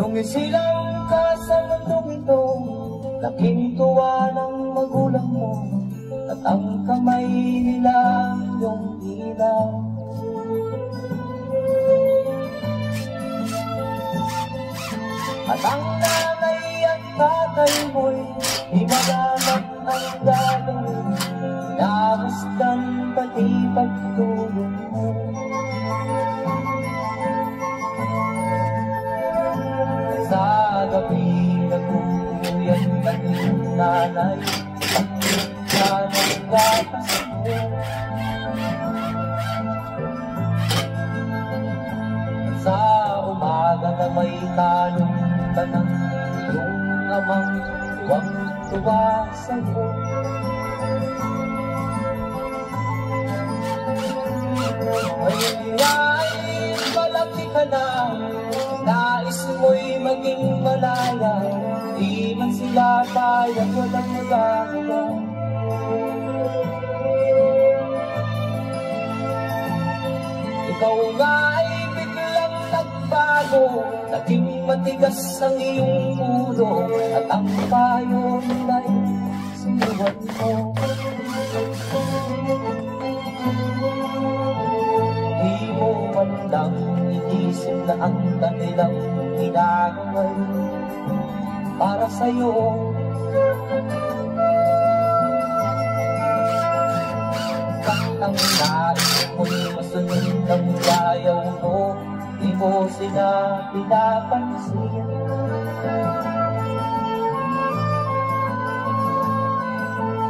Nung isilang ka sa mundong ito, laking tuwa ng magulang mo, at ang kamay nila iyong ilaw. At ang nanay at tatay mo'y di malaman ang gagawin, namasdan pati pagtulong mo. Sa gabi naguyat ng nanay, pagkita ng gatas mo. Sa umaga na may tanong ka ng iyong amang tuwang-tuwa sa'yo. Ngayon ay malaki ka na, nais mo'y maging malaya, di man sila payag, walang magagawa. Ikaw nga ay biglang nagbago, naging matigas ang iyong ulo, at ang payo nila'y sinuwan mo. Di mo man lang inisip na ang kanilang ginagaway para sa'yo. Ang nais mo'y masunod ng bayaw mo, di mo sila pinapansin.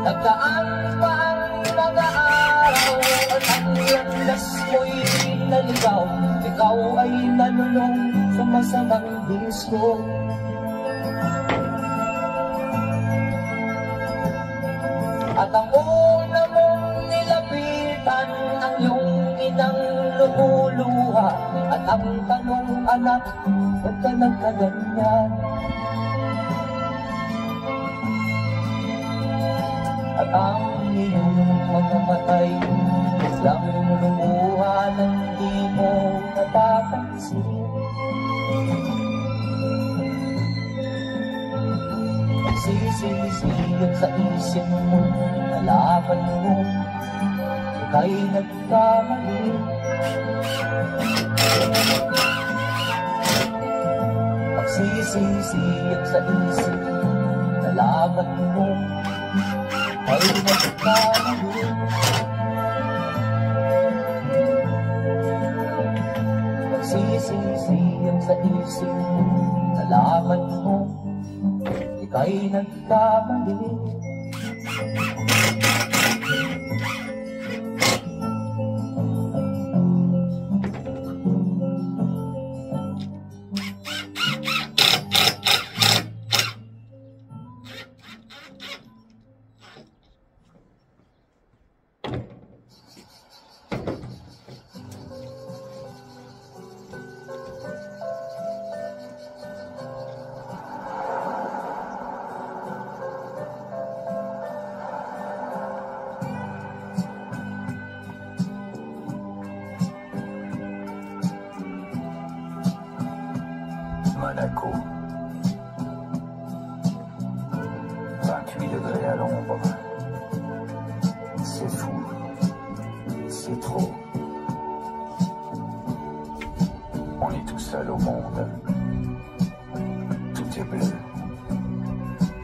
Nagdaan pa ang mga araw, at ang landas mo'y naligaw, ikaw ay nalulong sa masamang bisyo. At ang una mong nilapitan, ang iyong inang lumuluha, at ang tanong, anak, ba't ka nagkaganyan? At ang iyong mga matay lang lumuha nang di mo napapansin. Nagsisisiyag sa isip mo, nalaman mo, ika'y nagkamali. Nagsisisiyag sa isip mo, nalaman mo, ika'y nagkamali. Nagsisisiyag sa isip mo, nalaman mo, ika'y nagkamali. Monaco. 28 degrés à l'ombre. C'est fou. C'est trop. On est tout seul au monde. Tout est bleu.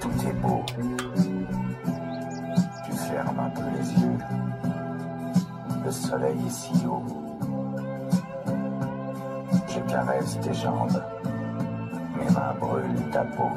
Tout est beau. Tu fermes un peu les yeux. Le soleil est si haut. Je caresse tes jambes. Mes mains brûlent ta peau.